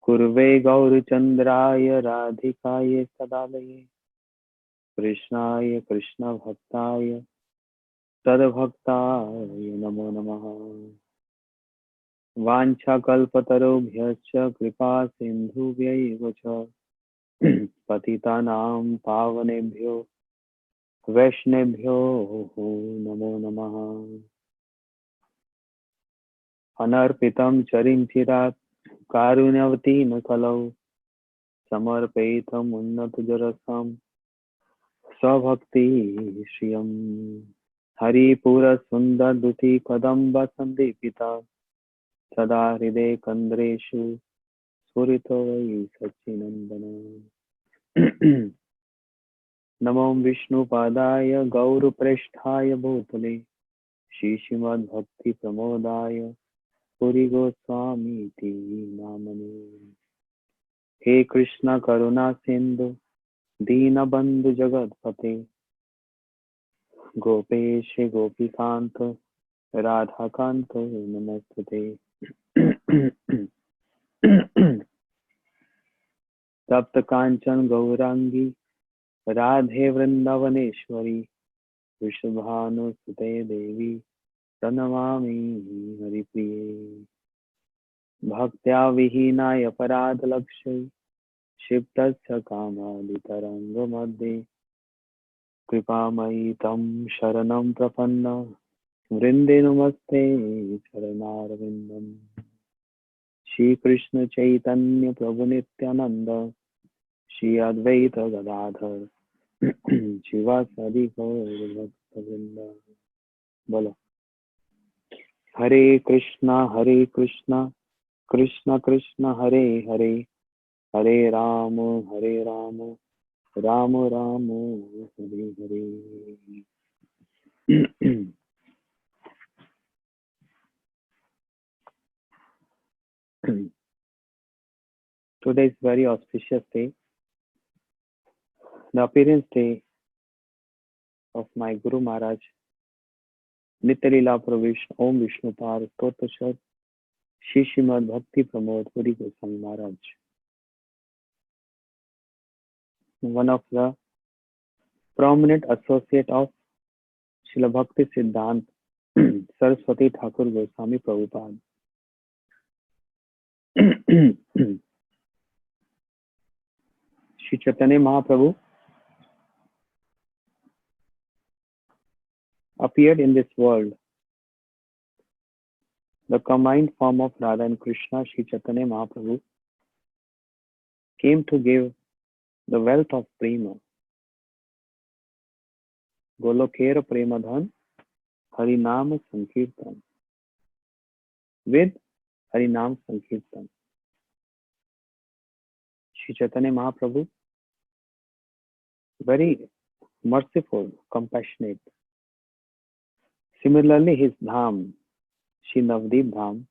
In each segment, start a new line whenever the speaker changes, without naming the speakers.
कुर्वे गौरचन्द्राय राधिकाय सदालये कृष्णाय कृष्णभक्ताय तद्भक्ताय नमो नमः। वाञ्छाकल्पतरुभ्यश्च कृपा सिन्धुभ्यैव च पतितानां पावनेभ्यो वैष्णवेभ्यो नमो नमः। अनर्पितं चरिंचिरात् कारुण्यवतीर्न कलौ समर्पयितुम् उन्नतजरसं स्वभक्ति श्रियम् हरिपुरसुन्दरद्युति कदम्ब सन्दीपिता सदा हृदय कन्द्रेषु स्फुरितो वै सच्चिनन्दन। नमो विष्णुपादाय गौरप्रेष्ठाय भूतले श्रीश्रीमद्भक्तिप्रमोदाय पुरीगोस्वामीति नामने। हे कृष्ण करुणा सिंधु दीनबंधु जगतपते गोपेश गोपीकांत राधाकांत नमस्तुते। तप्त कांचन गौरांगी राधे वृंदावनेश्वरी विश्वभानुसुते देवी प्रणमामि हरिप्रिये। भक्त्या विहीनाय अपराधलक्ष्ये क्षिप्तस्य कामादितरङ्गमध्ये कृपामयि तं शरणं प्रपन्न वृन्दे नमस्ते चरणारविन्दम्। श्रीकृष्ण चैतन्य प्रभु नित्यानंद श्री अद्वैत गदाधर शिवासादि गौर भक्तवृंद। बोलो हरे Krishna Krishna Krishna Hare Hare Hare Ram Ram Ram Hare Hare. Today is very auspicious day, the appearance day of my Guru Maharaj, Nitya Leela Pravish Om Vishnupad Stotashad Shri Srimad Bhakti Pramod Puri Goswami Maharaj, one of the prominent associate of Srila Bhakti Siddhant Saraswati Thakur Goswami Prabhupada. Shri Chaitanya Mahaprabhu appeared in this world. The combined form of Radha and Krishna, Shri Chaitanya Mahaprabhu, came to give the wealth of prema. Golokera Premadhan Harinam Sankirtan. With Harinam Sankirtan, Shri Chaitanya Mahaprabhu, very merciful, compassionate. Similarly, his Dham, Shri Navdeep Dham,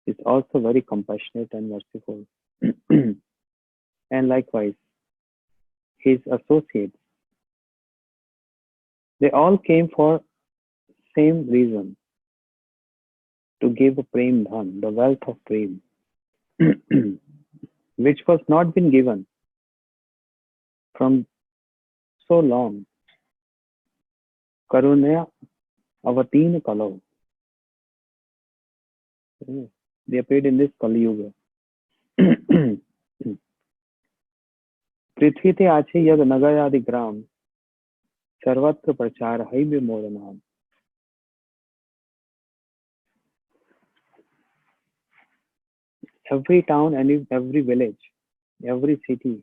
is also very compassionate and merciful. And likewise, his associates, they all came for same reason, to give a Prem Dhan, the wealth of Prem, which was not been given from so long. Karunya Avatin Kalau. They appeared in this Kali Yuga. पृथ्वी ते आछे यग नगर आदि ग्राम सर्वत्र प्रचार है बे मोर नाम. Every town and every village, every city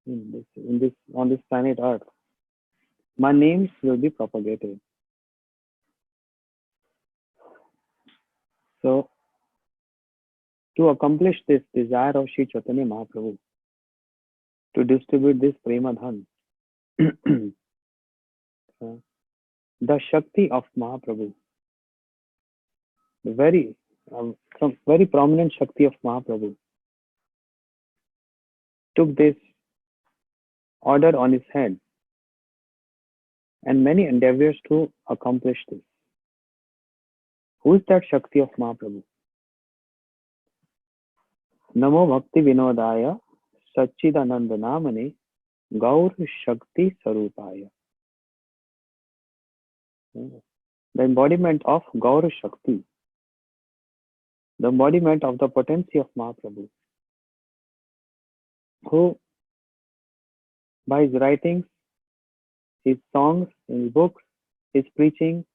on this planet Earth, my names will be propagated. So, to accomplish this desire of Sri Chaitanya Mahaprabhu, to distribute this Prema Dhan, the Shakti of Mahaprabhu, some very prominent Shakti of Mahaprabhu, took this order on his head and many endeavors to accomplish this. Who is that Shakti of Mahaprabhu? नमो भक्ति विनोदाय सच्चिदानंद नामने गौर शक्ति स्वरूपाय. The embodiment of Gaur Shakti, the embodiment of the potency of Mahaprabhu, who by his writings, his songs, his books, his preaching,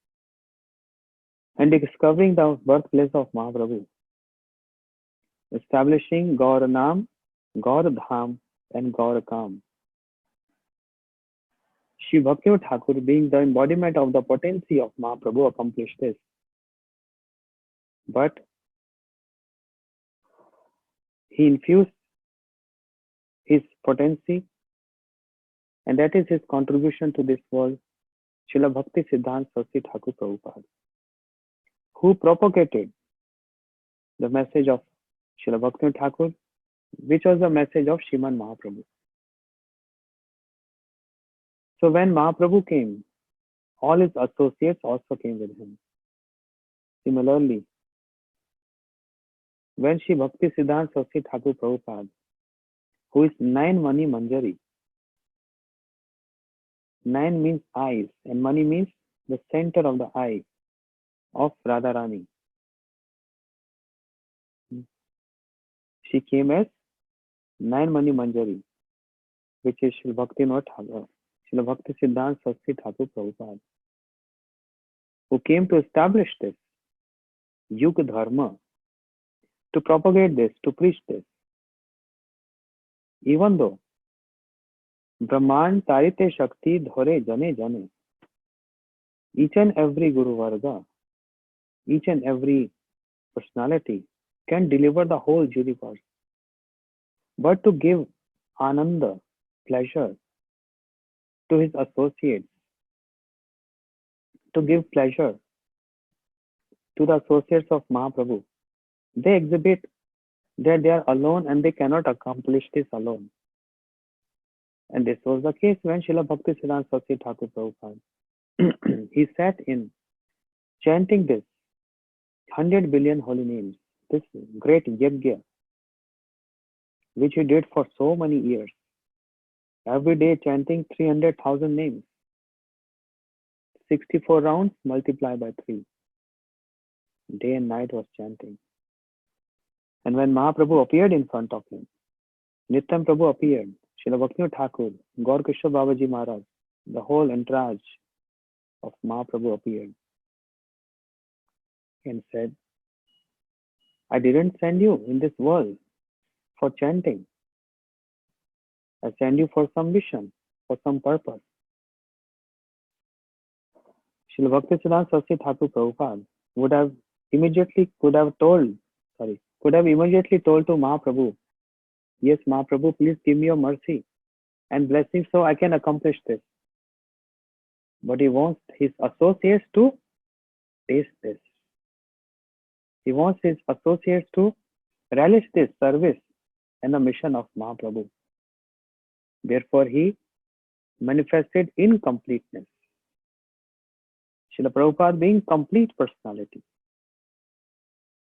and discovering the birthplace of Mahaprabhu, establishing Gaur Nam, Gaur Dham, and Gaur Kam. Shri Bhakti Thakur, being the embodiment of the potency of Mahaprabhu, accomplished this. But he infused his potency, and that is his contribution to this world, Srila Bhakti Siddhanta Saraswati Thakur Prabhupada, who propagated the message of Srila Bhakti Thakur, which was the message of Sriman Mahaprabhu. So when Mahaprabhu came, all his associates also came with him. Similarly, when Sri Bhakti Siddhanta Saraswati Thakur Prabhupada, who is Nine Mani Manjari, nine means eyes, and Mani means the center of the eye of Radharani. She came as Nine Mani Manjari, which is Sri Bhakti Thakur, Sri Bhakti Siddhanta Saraswati Thakur Prabhupada, who came to establish this Yuga Dharma, to propagate this, to preach this. Even though Brahman Tarite Shakti Dhore Jane Jane, each and every Guru Varga, each and every personality can deliver the whole universe. But to give Ananda, pleasure, to his associates, to give pleasure to the associates of Mahaprabhu, they exhibit that they are alone and they cannot accomplish this alone. And this was the case when Srila Bhakti Siddhanta Saraswati Thakur Prabhupada, he sat in chanting this 100 billion holy names, this great yajna, which he did for so many years, every day chanting 300,000 names, 64 rounds multiplied by 3. Day and night was chanting. And when Mahaprabhu appeared in front of him, Nityam Prabhu appeared, Srila Bhakti Thakur, Gaur Kishore Babaji Maharaj, the whole entourage of Mahaprabhu appeared and said, I didn't send you in this world for chanting. I sent you for some mission, for some purpose. Srila Bhakti Siddhanta Saraswati Thakur Prabhupada would have immediately told to Mahaprabhu, yes, Mahaprabhu, please give me your mercy and blessing so I can accomplish this. But he wants his associates to taste this. He wants his associates to relish this service and the mission of Mahaprabhu. Therefore, he manifested incompleteness. Srila Prabhupada, being complete personality,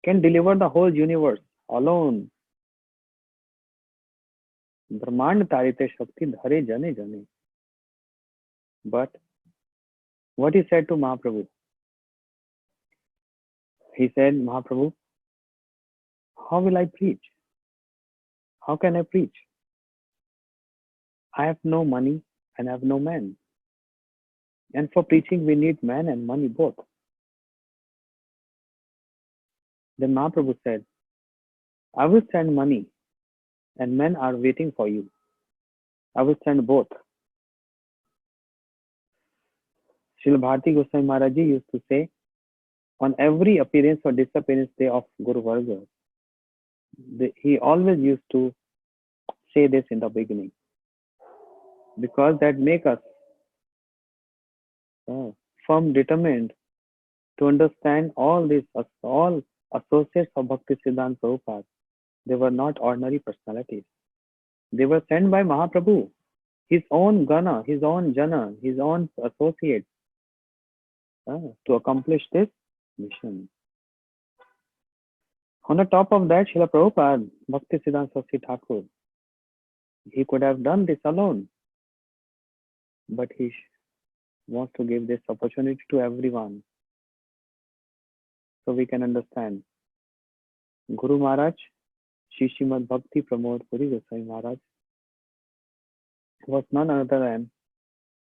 can deliver the whole universe alone. Brahmand Tarite Shakti Dhare Jane Jane. But what he said to Mahaprabhu? He said, Mahaprabhu, how will I preach? How can I preach? I have no money and I have no man. And for preaching, we need man and money both. Then Mahaprabhu said, I will send money and men are waiting for you. I will send both. Srila Bharati Goswami Maharaj Ji used to say, on every appearance or disappearance day of Guru Varga, he always used to say this in the beginning, because that make us firm determined to understand all associates of Bhakti Siddhanta Prabhupada. They were not ordinary personalities. They were sent by Mahaprabhu, his own Gana, his own Jana, his own associates, to accomplish this mission. On the top of that, Srila Prabhupada, Bhaktisiddhanta Saraswati Thakur, he could have done this alone, but he wants to give this opportunity to everyone so we can understand. Guru Maharaj, Shri Srimad Bhakti Pramod Puri Goswami Maharaj, was none other than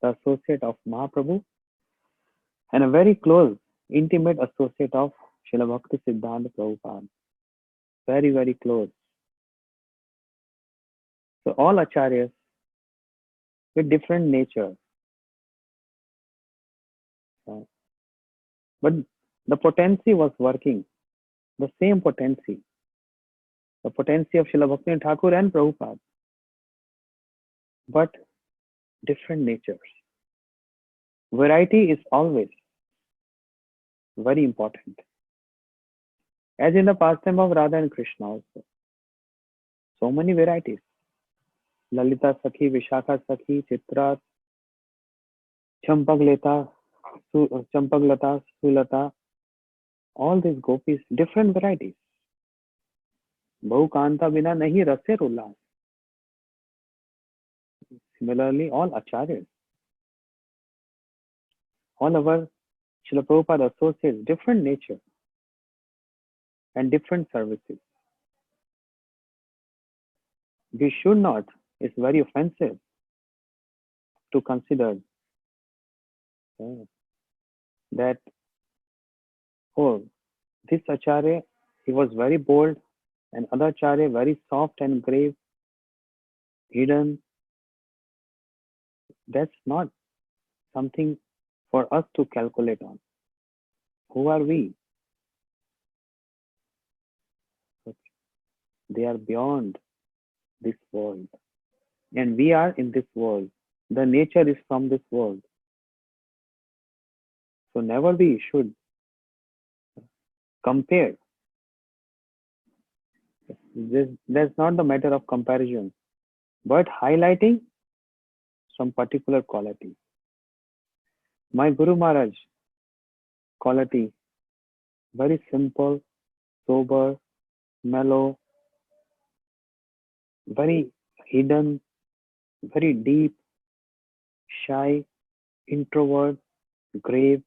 the associate of Mahaprabhu and a very close, intimate associate of Srila Bhakti Siddhanta Prabhupada. Very, very close. So all acharyas with different nature. But the potency was working, the same potency. The potency of Srila Bhakti Thakur and Prabhupada. But different natures. Variety is always very important. As in the pastime of Radha and Krishna also. So many varieties. Lalita Sakhi, Vishakha Sakhi, Chitra, Champaglata, Sulata, all these gopis, different varieties. Bahu Kanta Bina Nahi Rase Ullas. Similarly, all acharyas, all our Srila Prabhupada associates, different nature and different services. We should not, it's very offensive to consider that, oh, this acharya, he was very bold, and other acharya very soft and grave, hidden. That's not something for us to calculate on. Who are we? They are beyond this world. And we are in this world. The nature is from this world. So never we should compare. That's not the matter of comparison, but highlighting some particular quality. My Guru Maharaj quality, very simple, sober, mellow, very hidden, very deep, shy, introvert, grave,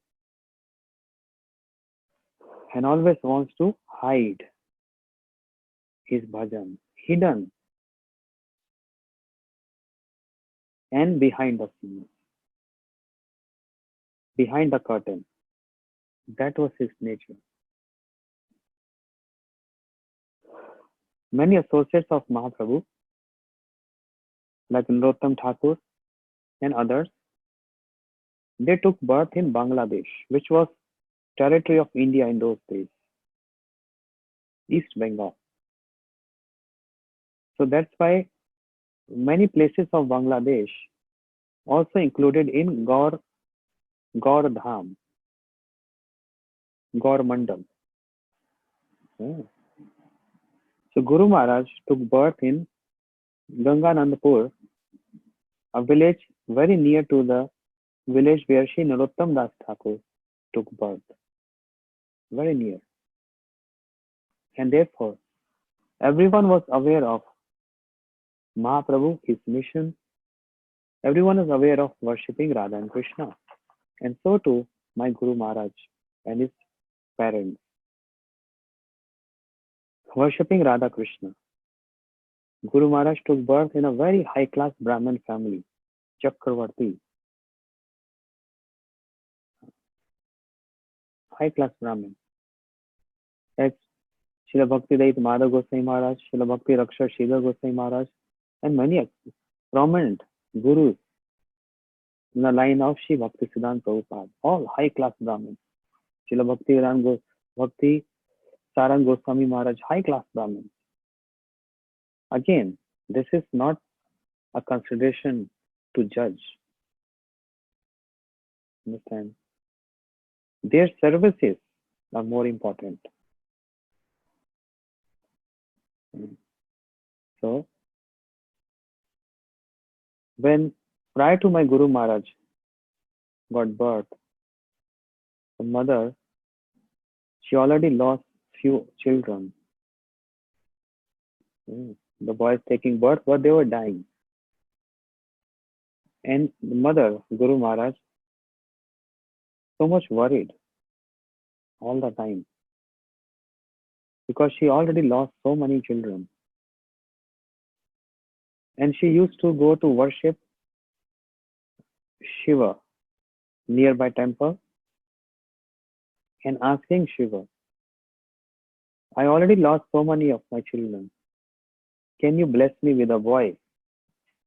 and always wants to hide his bhajan, hidden and behind the scenes, behind the curtain. That was his nature. Many associates of Mahaprabhu, like Narottam Thakur and others, they took birth in Bangladesh, which was territory of India in those days, East Bengal. So that's why many places of Bangladesh also included in Gaur Dham, Gaur Mandal. So Guru Maharaj took birth in Ganganandpur, a village very near to the village where Shri Narottam Das Thakur took birth. Very near. And therefore, everyone was aware of Mahaprabhu, his mission. Everyone is aware of worshipping Radha and Krishna. And so too, my Guru Maharaj and his parents. Worshipping Radha Krishna. Guru Maharaj took birth in a very high-class Brahmin family, Chakravarti. High-class Brahmin. As Srila Bhakti Dayit Madhav Goswami Maharaj, Srila Bhakti Rakshar Sridhar Goswami Maharaj, and many prominent gurus in the line of Sri Bhakti Siddhanta Prabhupada, all high-class Brahmins. Srila Bhakti Sarang Goswami Maharaj, high-class Brahmins. Again, this is not a consideration to judge. Understand? Their services are more important. So, when prior to my Guru Maharaj got birth, the mother, she already lost few children The boys taking birth, but they were dying. And the mother, Guru Maharaj, so much worried all the time because she already lost so many children. And she used to go to worship Shiva nearby temple and asking Shiva, I already lost so many of my children. Can you bless me with a boy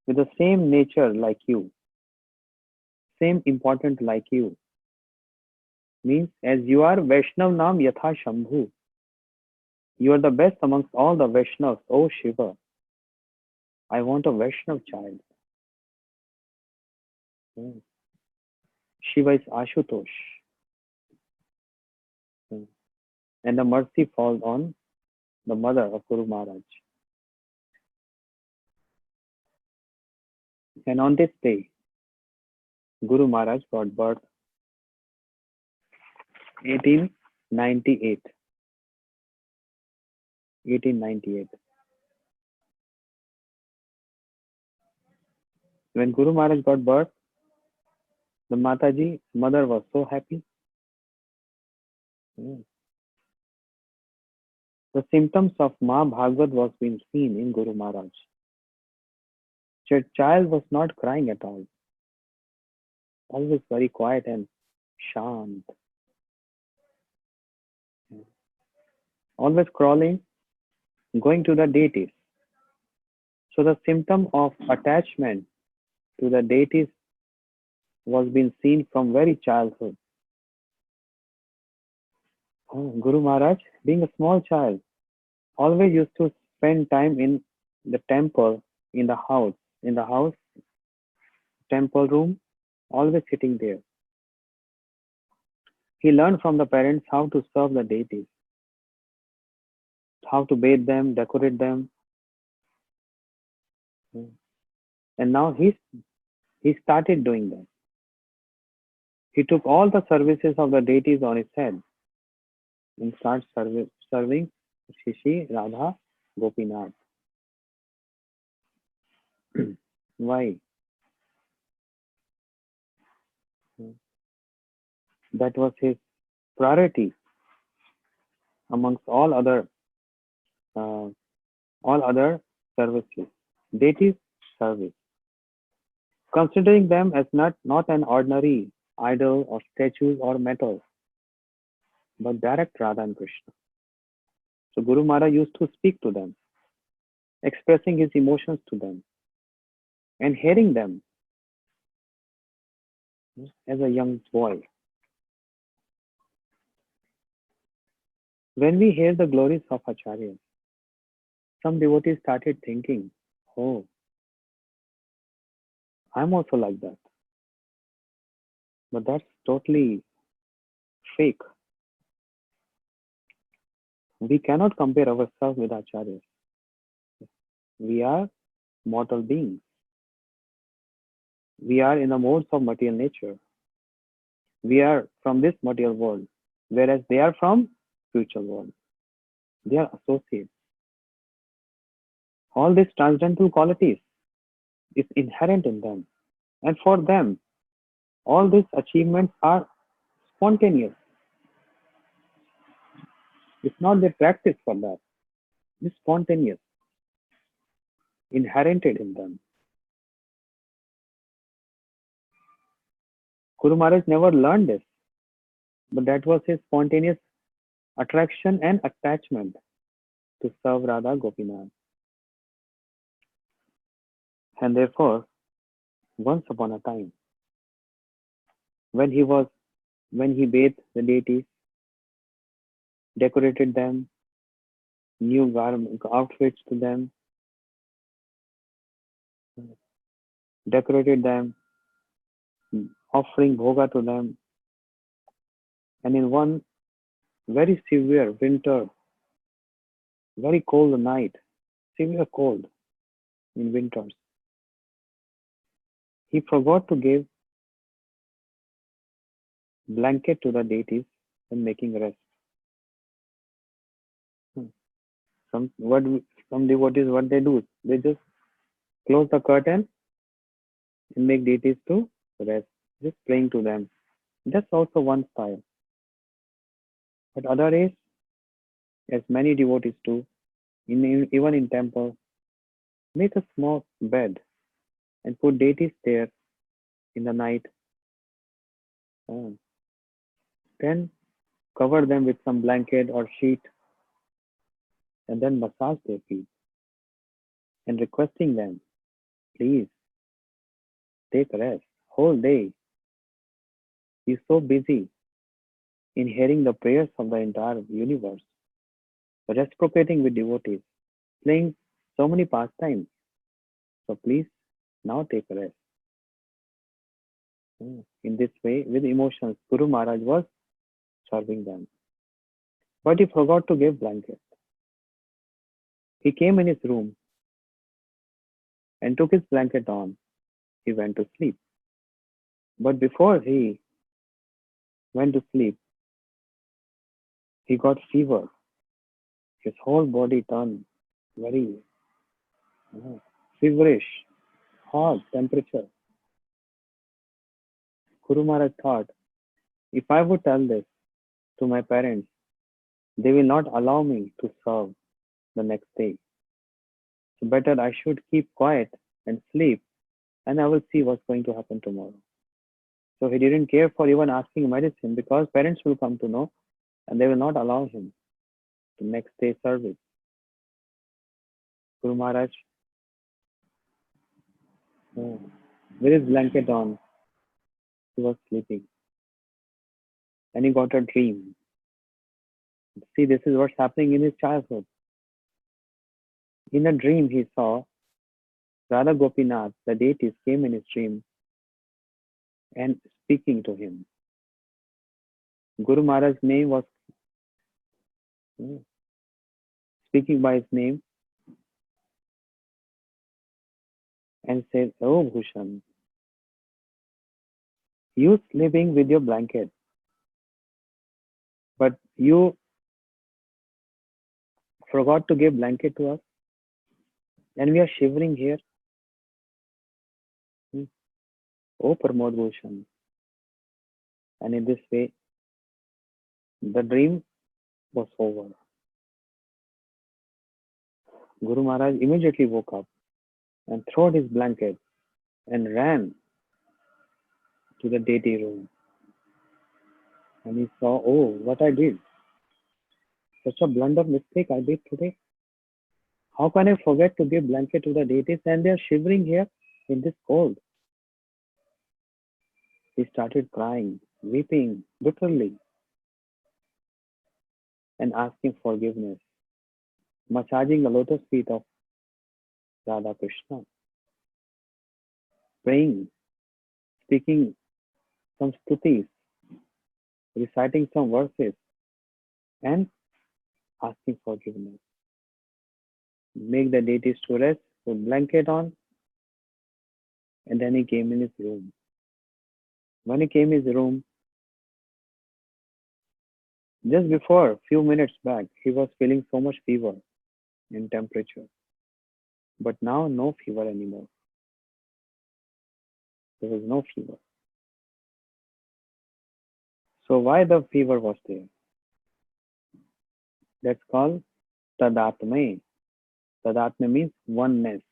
with the same nature like you, same important like you? Means as you are Vaishnav Nam Yatha Shambhu, you are the best amongst all the Vaishnavas, O Shiva. I want a Vaishnav child. Hmm. Shiva is Ashutosh. Hmm. And the mercy falls on the mother of Guru Maharaj. And on this day, Guru Maharaj got birth 1898. 1898. When Guru Maharaj got birth, the Mataji mother was so happy. Hmm. The symptoms of Ma Bhagavad was being seen in Guru Maharaj. The child was not crying at all, always very quiet and shant, always crawling, going to the deities. So the symptom of attachment to the deities was being seen from very childhood. Guru Maharaj, being a small child, always used to spend time in the temple, in the house, temple room, always sitting there. He learned from the parents how to serve the deities, how to bathe them, decorate them. And now he started doing that. He took all the services of the deities on his head and started serving Shishi, Radha, Gopinath. Why? That was his priority amongst uh, all other services. Deities service, considering them as not an ordinary idol or statues or metal, but direct Radha and Krishna. So Guru Maharaj used to speak to them, expressing his emotions to them, and hearing them as a young boy. When we hear the glories of Acharya, some devotees started thinking, oh, I'm also like that. But that's totally fake. We cannot compare ourselves with Acharyas. We are mortal beings. We are in the modes of material nature. We are from this material world, whereas they are from spiritual world. They are associates. All these transcendental qualities is inherent in them. And for them, all these achievements are spontaneous. It's not their practice for that. It's spontaneous, inherited in them. Guru Maharaj never learned this, but that was his spontaneous attraction and attachment to serve Radha Gopinath. And therefore, once upon a time, when he was when he bathed the deities, decorated them, new outfits to them, decorated them, offering bhoga to them, and in one very severe winter, very cold night, severe cold in winters, he forgot to give blanket to the deities and making rest. What Some devotees, what they do, they just close the curtain and make deities to rest, just praying to them. That's also one style. But other is, as many devotees do, even in temple, make a small bed and put deities there in the night. Uh, then cover them with some blanket or sheet and then massage their feet and requesting them, please take rest. Whole day, he's so busy in hearing the prayers of the entire universe, reciprocating with devotees, playing so many pastimes. So please now take rest. In this way, with emotions, Guru Maharaj was serving them. But he forgot to give blanket. He came in his room and took his blanket on. He went to sleep. But before he went to sleep, he got fever. His whole body turned very feverish, hot temperature. Guru Maharaj thought, if I would tell this to my parents, they will not allow me to serve the next day. So better I should keep quiet and sleep, and I will see what's going to happen tomorrow. So he didn't care for even asking medicine because parents will come to know and they will not allow him to next day service. Guru Maharaj, with his blanket on, he was sleeping and he got a dream. See, this is what's happening in his childhood. In a dream, he saw Radha Gopinath, the deities, came in his dream and speaking to him. Guru Maharaj's name was speaking by his name and said, Oh Bhushan, you sleeping with your blanket, but you forgot to give blanket to us, and we are shivering here. Oh Pramod Bhushan. And in this way, the dream was over. Guru Maharaj immediately woke up and threw his blanket and ran to the deity room. And he saw, oh, what I did. Such a blunder mistake I did today. How can I forget to give blanket to the deities and they are shivering here in this cold? He started crying, weeping bitterly, and asking forgiveness, massaging the lotus feet of Radha Krishna, praying, speaking some stutis, reciting some verses, and asking forgiveness. Make the deities to rest, put blanket on, and then he came in his room. When he came in his room, just before, few minutes back, he was feeling so much fever and temperature. But now, no fever anymore. There was no fever. So why the fever was there? That's called Tadatme. Tadatme means oneness.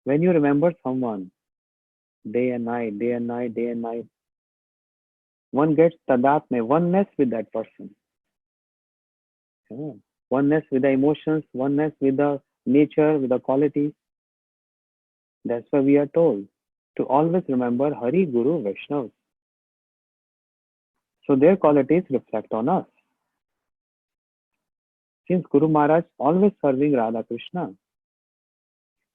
When you remember someone day and night, day and night, day and night, one gets Tadatme, oneness with that person. Yeah. Oneness with the emotions, oneness with the nature, with the qualities. That's why we are told to always remember Hari, Guru, Vaishnavas. So their qualities reflect on us. Since Guru Maharaj always serving Radha Krishna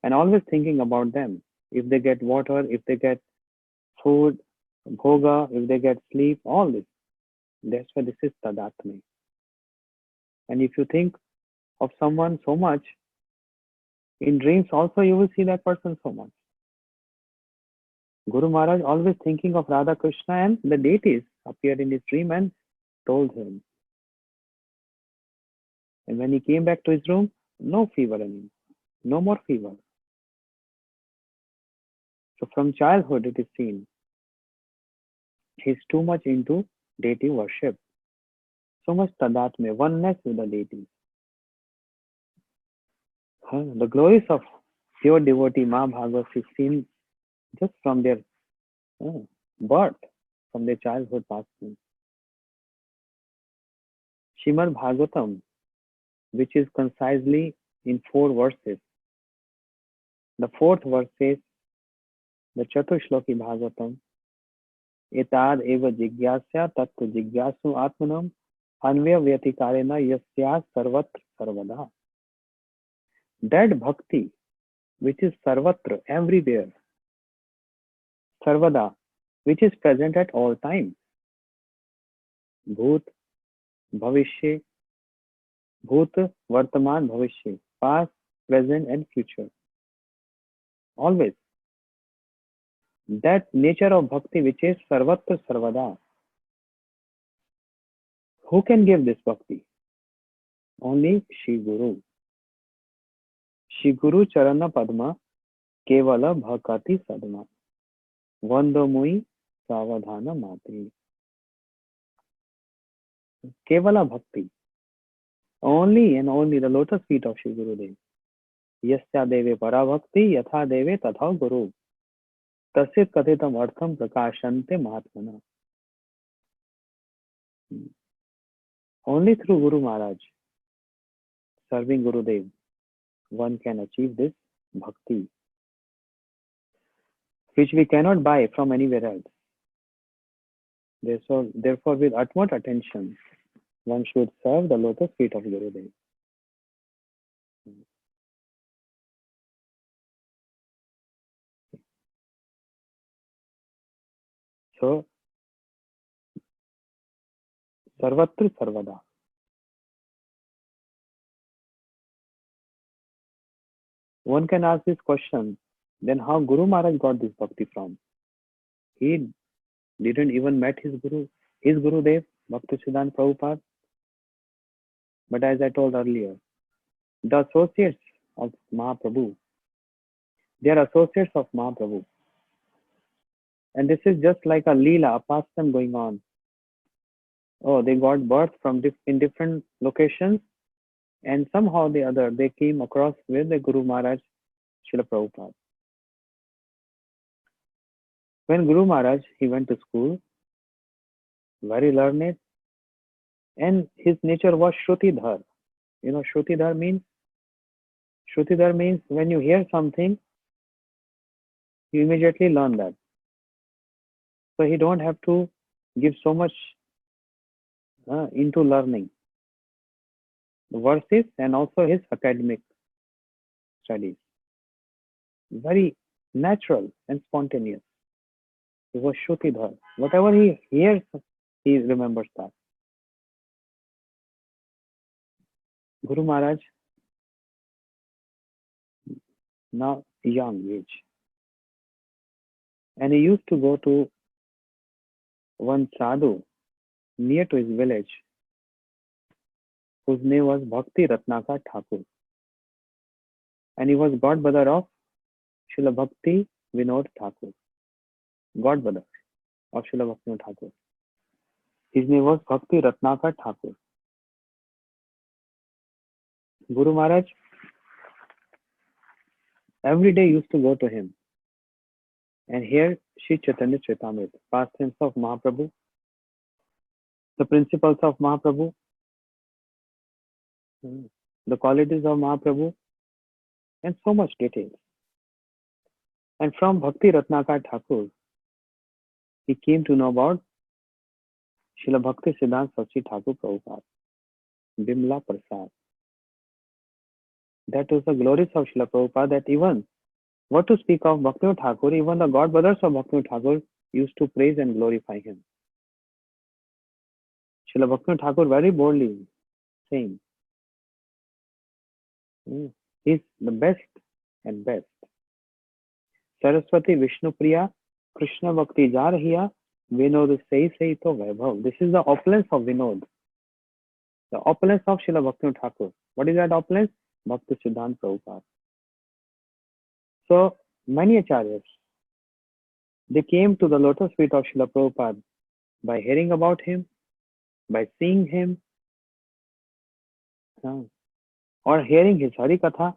and always thinking about them, if they get water, if they get food, bhoga, if they get sleep, all this. That's why this is Tadatme. And if you think of someone so much, in dreams also you will see that person so much. Guru Maharaj always thinking of Radha Krishna and the deities appeared in his dream and told him. And when he came back to his room, No fever anymore. No more fever. So from childhood it is seen he's too much into deity worship. So much tadatme, oneness with the deity. The glories of pure devotee Mahabhagavas is seen just from their birth, from their childhood pastime. Srimad Bhagavatam, which is concisely in 4 verses. The 4th verse says, the Chaturshloki Bhagavatam, etad eva jigyasya tattva jigyasu atmanam anvya vyatikarena yasya sarvatra sarvada. That bhakti, which is sarvatra, everywhere, sarvada, which is present at all times. Bhut, bhavishya, bhut, vartaman, bhavishya, past, present and future. Always. That nature of bhakti which is sarvatra sarvada. Who can give this bhakti? Only Shri Guru. Shri Guru Charana Padma Kevala Bhakati Sadma. Vandamui Savadhana Mati. Kevala Bhakti. Only and only the lotus feet of Shri Guru Dev. Yasya Deve Parabhakti Yatha Deve Tatha Guru. Tasit Kathitam Artham Prakashante Mahatmana. Only through Guru Maharaj, serving Guru Dev, one can achieve this bhakti, which we cannot buy from anywhere else. Therefore, with utmost attention, one should serve the lotus feet of Guru Dev. So, Sarvatra Sarvada. One can ask this question, then how Guru Maharaj got this bhakti from? He didn't even met his Guru Dev, Bhaktisiddhanta Prabhupada. But as I told earlier, the associates of Mahaprabhu, they are associates of Mahaprabhu. And this is just like a Leela, a pastime going on. Oh, they got birth from in different locations, and somehow or the other they came across with the Guru Maharaj, Srila Prabhupada. When Guru Maharaj, he went to school, very learned, and his nature was Shrutidhar. You know, Shrutidhar means when you hear something, you immediately learn that. So he don't have to give so much into learning the verses and also his academic studies. Very natural and spontaneous. He was Shrutidhar. Whatever he hears, he remembers that. Guru Maharaj, now young age, and he used to go to one sadhu near to his village, whose name was Bhakti Ratnakar Thakur, and he was godbrother of Srila Bhakti Vinod Thakur, godbrother of Srila Bhakti Vinod Thakur. His name was Bhakti Ratnakar Thakur. Guru Maharaj every day used to go to him and hear Sri Chaitanya Charitamrita, pastimes of Mahaprabhu, the principles of Mahaprabhu, the qualities of Mahaprabhu, and so much details. And from Bhakti Ratnakar Thakur, he came to know about Srila Bhakti Siddhanta Saraswati Thakur Prabhupada, Bimla Prasad. That was the glories of Srila Prabhupada, that even, what to speak of Bhakti Thakur, even the godbrothers of Bhakti Thakur used to praise and glorify him. Srila Bhakti Thakur very boldly saying, he is the best and best. Saraswati Vishnu Priya, Krishna Bhakti Jar Hiya, Vinod Sei Sei To Vaibhav. This is the opulence of Vinod. The opulence of Srila Bhakti Thakur. What is that opulence? Bhakti Siddhanta Prabhupada. So many acharyas, they came to the lotus feet of Srila Prabhupada by hearing about him, by seeing him, or hearing his Hari Katha,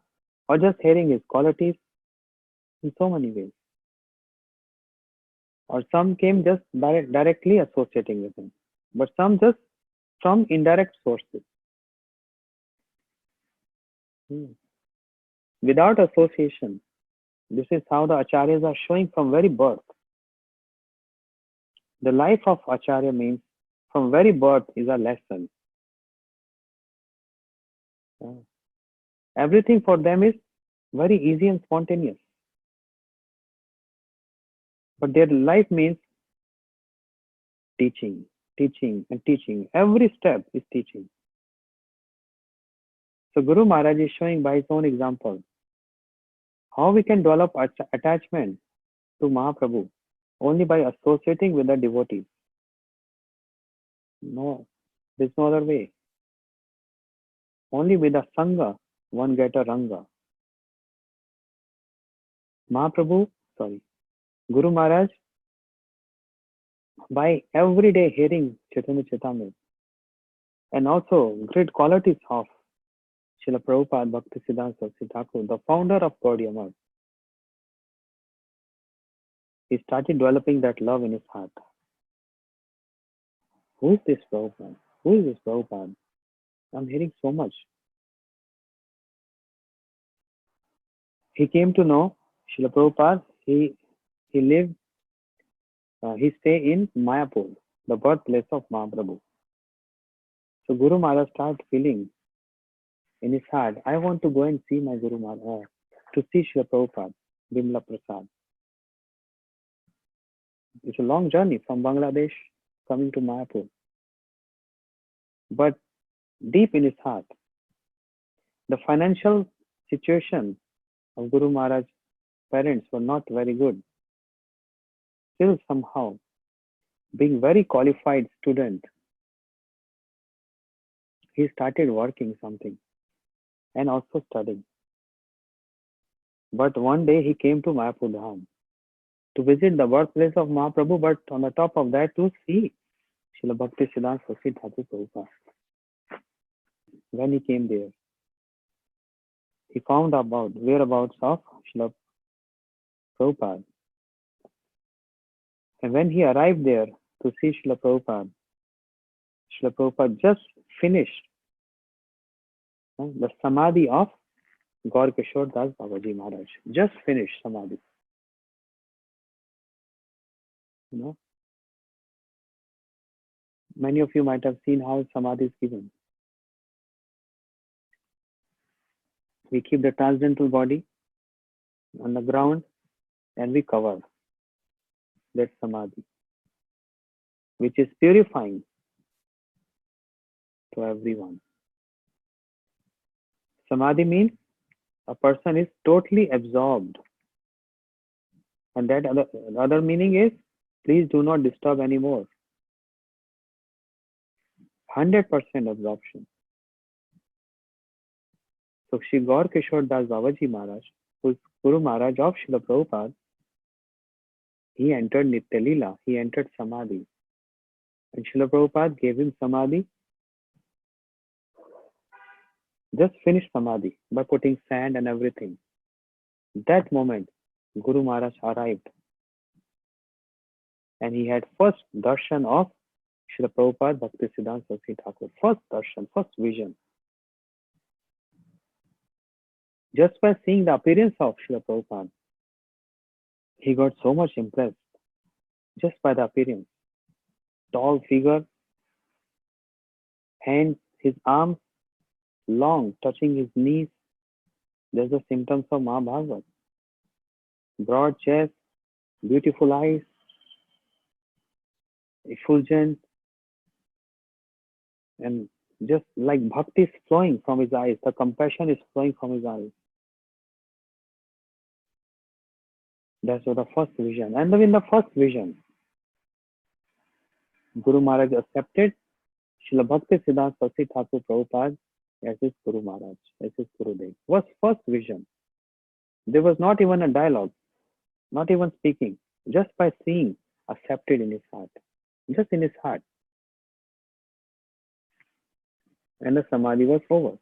or just hearing his qualities in so many ways. Or some came just directly associating with him, but some just from indirect sources. Without association, this is how the acharyas are showing from very birth. The life of acharya means from very birth is a lesson. Everything for them is very easy and spontaneous. But their life means teaching, teaching, and teaching. Every step is teaching. So Guru Maharaj is showing by his own example how we can develop attachment to Mahaprabhu only by associating with the devotees. No, there's no other way. Only with the Sangha one get a Ranga. Guru Maharaj, by every day hearing Chaitanya Charitamrita and also great qualities of Srila Prabhupada Bhaktisiddhanta Saraswati Thakur, the founder of Gaudiya Math, he started developing that love in his heart. Who is this Prabhupada? Who is this Prabhupada? I'm hearing so much. He came to know Srila Prabhupada. He stay in Mayapur, the birthplace of Mahaprabhu. So Guru Maharaj started feeling in his heart, I want to go and see my Guru Maharaj, to see Srila Prabhupada, Bimla Prasad. It's a long journey from Bangladesh coming to Mayapur. But deep in his heart, the financial situation of Guru Maharaj's parents were not very good. Still somehow, being very qualified student, he started working something and also studying. But one day he came to Mayapur Dham to visit the birthplace of Mahaprabhu, but on the top of that to see Srila Bhakti Siddhanta Saraswati Thakur Prabhupada. When he came there, he found about whereabouts of Srila Prabhupada. And when he arrived there to see Srila Prabhupada just finished the Samadhi of Gaur Kishore Das Babaji Maharaj. Just finished Samadhi. Many of you might have seen how Samadhi is given. We keep the transcendental body on the ground and we cover that Samadhi, which is purifying to everyone. Samadhi means a person is totally absorbed. And that other meaning is, please do not disturb anymore. 100% absorption. So Shri Gaur Kishore Das Babaji Maharaj, who is Guru Maharaj of Srila Prabhupada, he entered Nitya Leela, he entered Samadhi. And Srila Prabhupada gave him Samadhi, just finished Samadhi by putting sand and everything. That moment, Guru Maharaj arrived. And he had first darshan of Srila Prabhupada Bhaktisiddhanta Saraswati Thakur. First darshan, first vision. Just by seeing the appearance of Srila Prabhupada, he got so much impressed just by the appearance. Tall figure, hands, his arms long, touching his knees. There's the symptoms of Mahabharata. Broad chest, beautiful eyes, effulgent, and just like bhakti is flowing from his eyes, the compassion is flowing from his eyes. That's the first vision. And in the first vision, Guru Maharaj accepted Srila Bhakti Siddhanta Saraswati Thakur Prabhupada as his Guru Maharaj, as his Gurudev. Was first vision. There was not even a dialogue, not even speaking, just by seeing, accepted in his heart, just in his heart. And the Samadhi was over.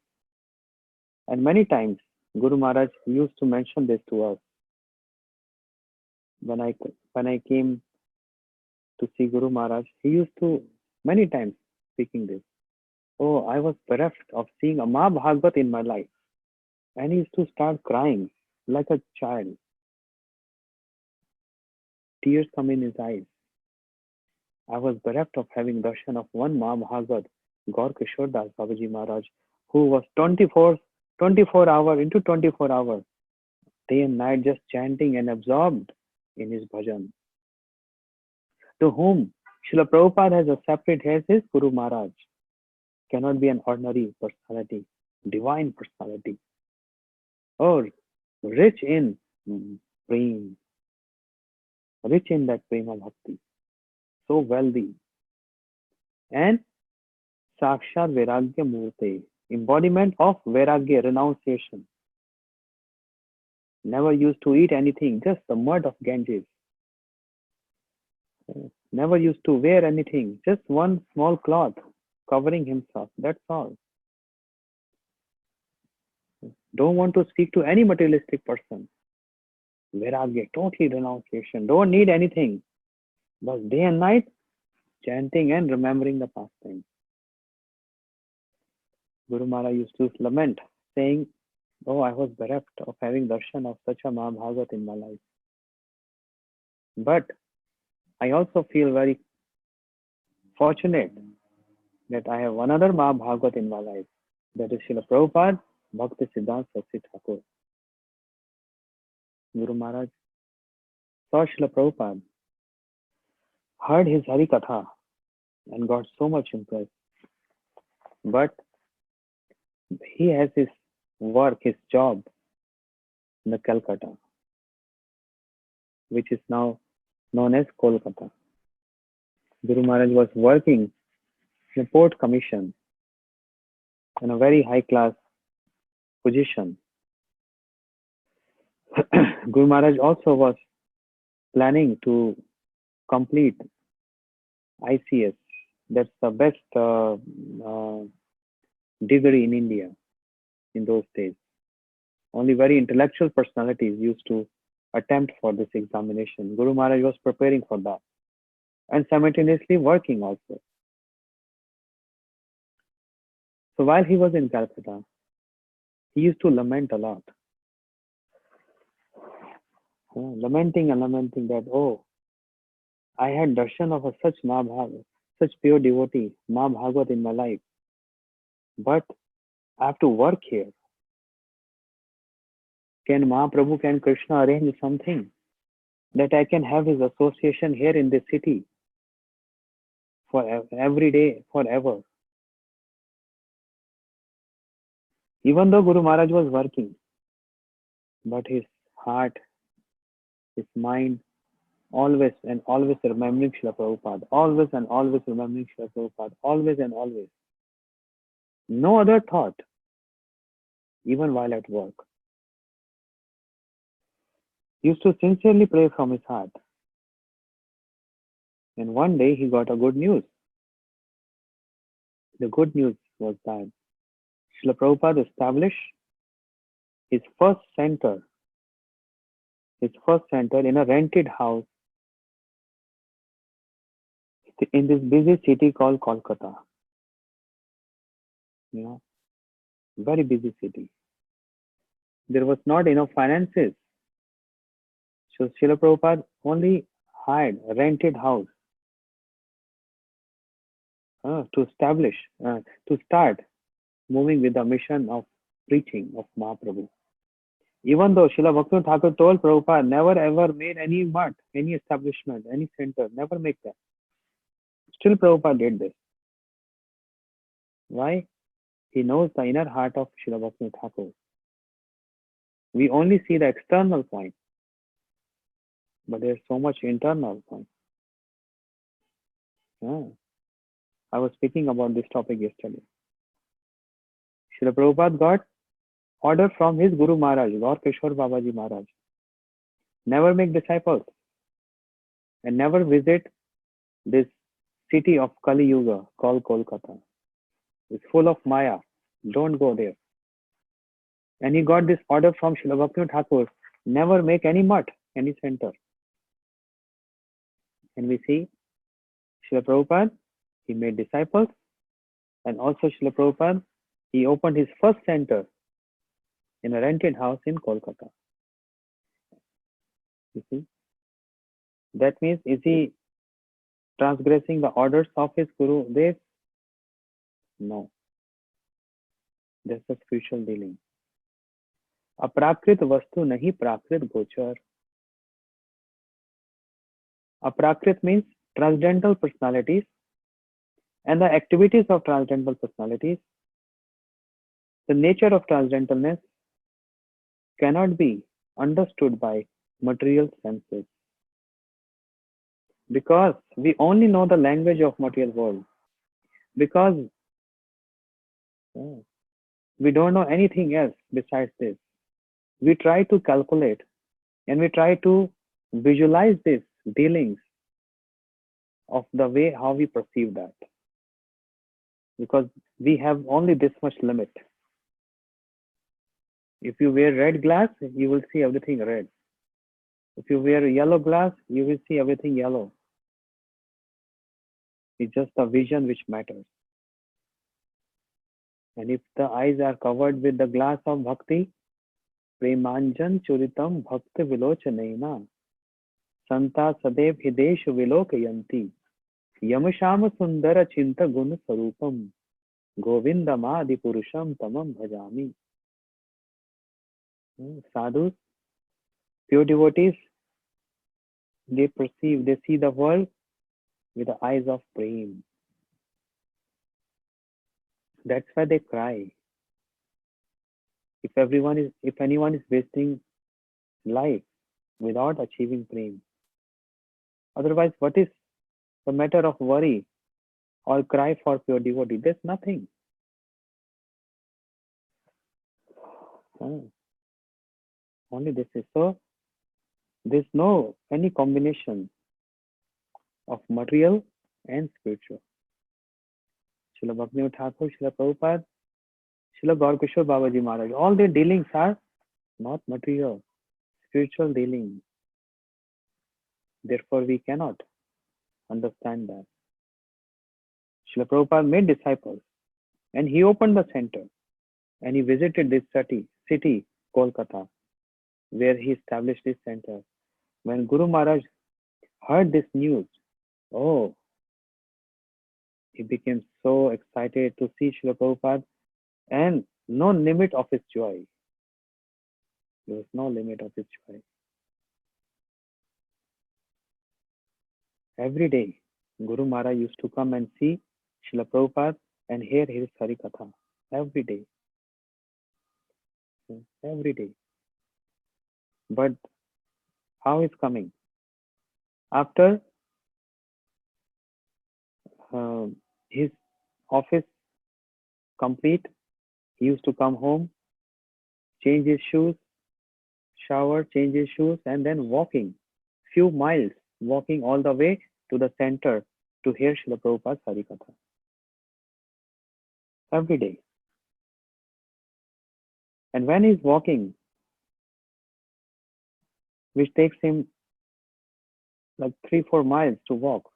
And many times, Guru Maharaj used to mention this to us when I came to see Guru Maharaj. He used to many times speaking this. Oh, I was bereft of seeing a Mahabhagat in my life. And he used to start crying like a child. Tears come in his eyes. I was bereft of having darshan of one Mahabhagat, Gaur Kishore Das Babaji Maharaj, who was 24 hour into 24 hours, day and night just chanting and absorbed in his bhajan, to whom Srila Prabhupada has accepted as his Guru Maharaj. Cannot be an ordinary personality, divine personality, or rich in prem, rich in that prema bhakti, so wealthy, and Sakshat Vairagya Murti, embodiment of Vairagya, renunciation. Never used to eat anything, just the mud of Ganges. Never used to wear anything, just one small cloth covering himself. That's all. Don't want to speak to any materialistic person. Vairagya, totally renunciation. Don't need anything. But day and night, chanting and remembering the past things. Guru Maharaj used to lament, saying, oh, I was bereft of having darshan of such a Mahabhagat in my life. But I also feel very fortunate that I have another Mahabhagat in my life. That is Srila Prabhupada, Bhakti Siddhanta Saraswati Thakur. Guru Maharaj saw Srila Prabhupada, heard his Hari Katha, and got so much impressed. But he has his work, his job in the Calcutta, which is now known as Kolkata. Guru Maharaj was working in a port commission in a very high class position. Guru Maharaj also was planning to complete ICS. That's the best degree in India in those days. Only very intellectual personalities used to attempt for this examination. Guru Maharaj was preparing for that and simultaneously working also. So while he was in Calcutta, he used to lament a lot. Lamenting that, oh, I had darshan of a such Mahabhagat, such pure devotee, Mahabhagat in my life. But I have to work here. Can Mahaprabhu, can Krishna arrange something that I can have his association here in this city for every day, forever? Even though Guru Maharaj was working, but his heart, his mind, always and always remembering Srila Prabhupada, always and always remembering Srila Prabhupada, always and always. No other thought, even while at work. He used to sincerely pray from his heart. And one day he got a good news. The good news was that Srila Prabhupada established his first center in a rented house in this busy city called Kolkata. Very busy city. There was not enough finances. So Srila Prabhupada only hired a rented house to start moving with the mission of preaching of Mahaprabhu. Even though Srila Bhaktivinoda Thakur told Prabhupada, never ever made any mutt, any establishment, any center, never make that. Still Prabhupada did this. Why? He knows the inner heart of Srila Bhaktivinoda Thakur. We only see the external point, but there's so much internal point. I was speaking about this topic yesterday. Srila Prabhupada got order from his Guru Maharaj, Gaur Kishore Babaji Maharaj. Never make disciples and never visit this city of Kali Yuga called Kolkata. It's full of Maya. Don't go there. And he got this order from Srila Bhaktivinoda Thakur. Never make any mutt, any center. And we see Srila Prabhupada, he made disciples. And also Srila Prabhupada, he opened his first center in a rented house in Kolkata. You see? That means, is he transgressing the orders of his Guru Dev? No. That's a spiritual dealing. Aprakrit vastu nahi prakrit gochar. Aprakrit means transcendental personalities and the activities of transcendental personalities. The nature of transcendentalness cannot be understood by material senses, because we only know the language of material world, because we don't know anything else besides this. We try to calculate and we try to visualize these dealings of the way how we perceive that, because we have only this much limit. If you wear red glass, you will see everything red. If you wear yellow glass, you will see everything yellow. It's just the vision which matters. And if the eyes are covered with the glass of bhakti, premanjan churitam bhakti vilochanena, santa sadev hideshu vilokayanti, yamashama sundara chinta guna sarupam, govindamadi purusham tamam bhajami. Sadhus, pure devotees, they perceive, they see the world with the eyes of prema. That's why they cry. If anyone is wasting life without achieving prema. Otherwise, what is the matter of worry or cry for pure devotee? There's nothing. Only this is so. There's no any combination of material and spiritual. Srila Bhaktivinoda Thakur, Srila Prabhupada, Srila Gaur Kishore Babaji Maharaj, all their dealings are not material, spiritual dealings. Therefore, we cannot understand that. Srila Prabhupada made disciples and he opened the center and he visited this city, Kolkata, where he established this center. When Guru Maharaj heard this news, he became so excited to see Srila Prabhupada, and no limit of his joy. There was no limit of his joy. Every day, Guru Maharaj used to come and see Srila Prabhupada and hear his Harikatha. Every day. Every day. But how is coming? After his office complete, he used to come home, change his shoes, shower, change his shoes, and then walking few miles, walking all the way to the center to hear Srila Prabhupada's Harikatha. Every day. And when he's walking, which takes him like 3-4 miles to walk,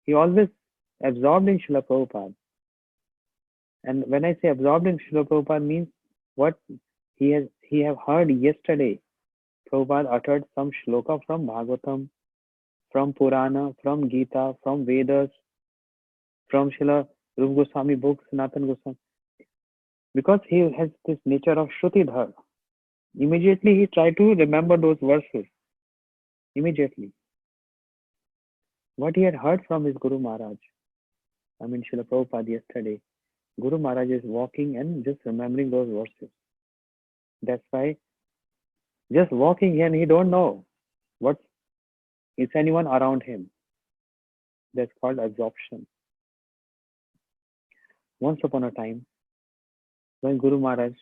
he always absorbed in Srila Prabhupada. And when I say absorbed in Srila Prabhupada means what he have heard yesterday. Prabhupada uttered some shloka from Bhagavatam, from Purana, from Gita, from Vedas, from Srila Rupa Goswami books, Sanatana Goswami. Because he has this nature of Shrutidhar, immediately he tried to remember those verses. Immediately. What he had heard from his Guru Maharaj. Srila Prabhupada yesterday. Guru Maharaj is walking and just remembering those verses. That's why just walking and he don't know what is anyone around him. That's called absorption. Once upon a time, When Guru Maharaj,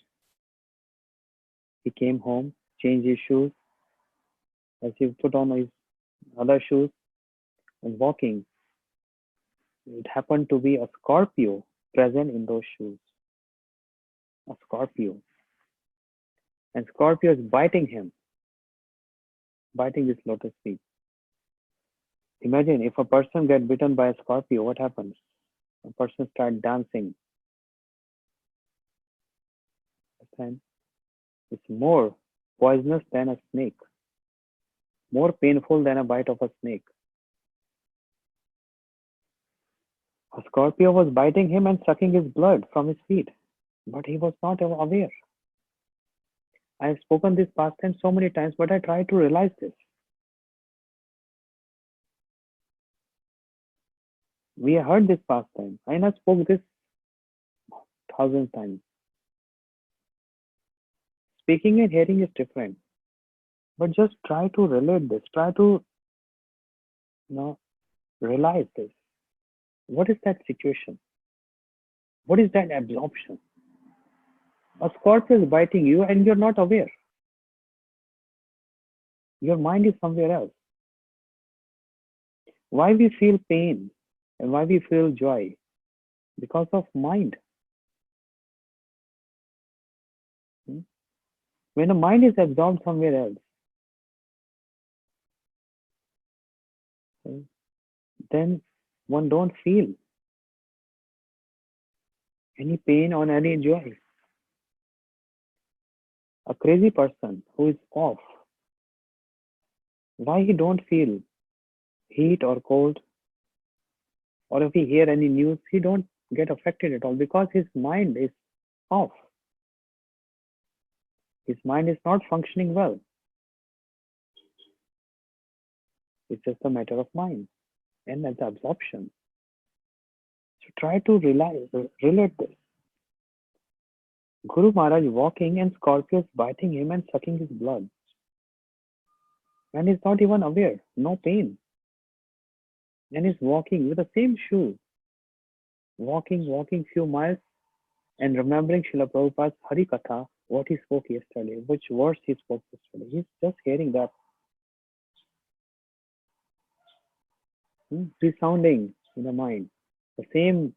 he came home, changed his shoes, as he put on his other shoes and walking, it happened to be a Scorpio present in those shoes. A Scorpio. And Scorpio is biting him, biting his lotus feet. Imagine if a person gets bitten by a Scorpio, what happens? A person starts dancing. And it's more poisonous than a snake, more painful than a bite of a snake. A Scorpio was biting him and sucking his blood from his feet, but he was not aware. I have spoken this past tense so many times, but I try to realize this. We heard this past time. I have spoke this thousand times. Speaking and hearing is different, but just try to relate this. Try to, realize this. What is that situation? What is that absorption? A Scorpio is biting you and you're not aware. Your mind is somewhere else. Why we feel pain and why we feel joy? Because of mind. When the mind is absorbed somewhere else, then one don't feel any pain or any joy. A crazy person who is off, why he don't feel heat or cold, or if he hear any news, he don't get affected at all because his mind is off. His mind is not functioning well. It's just a matter of mind and that's absorption. So try to relate this. Guru Maharaj walking and Scorpios biting him and sucking his blood. And he's not even aware, no pain. And he's walking with the same shoe, walking few miles and remembering Srila Prabhupada's Hari Katha, what he spoke yesterday, which words he spoke yesterday. He's just hearing that resounding in the mind, the same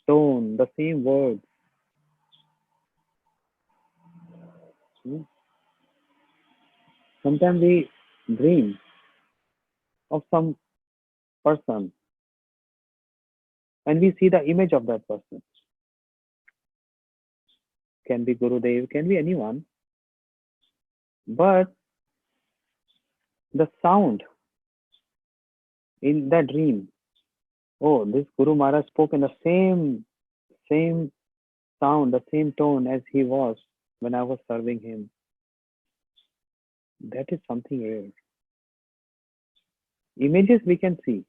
tone, the same words. Sometimes we dream of some person and we see the image of that person. Can be Gurudev, can be anyone. But the sound in that dream, oh, this Guru Maharaj spoke in the same sound, the same tone as he was when I was serving him. That is something rare. Images we can see,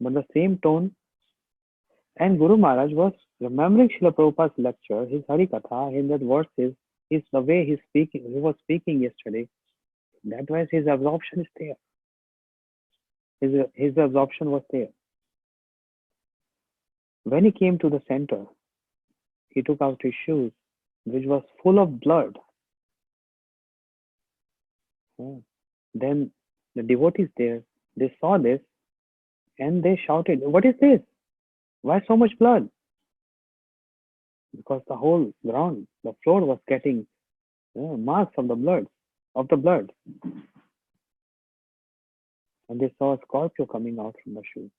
but the same tone. And Guru Maharaj was remembering Srila Prabhupada's lecture, his Hari Katha, in that verses, the way he was speaking yesterday. That was his absorption is there. His absorption was there. When he came to the center, he took out his shoes, which was full of blood. Then the devotees there, they saw this and they shouted, "What is this? Why so much blood?" Because the whole ground, the floor was getting marks of the blood. And they saw a Scorpio coming out from the shoe.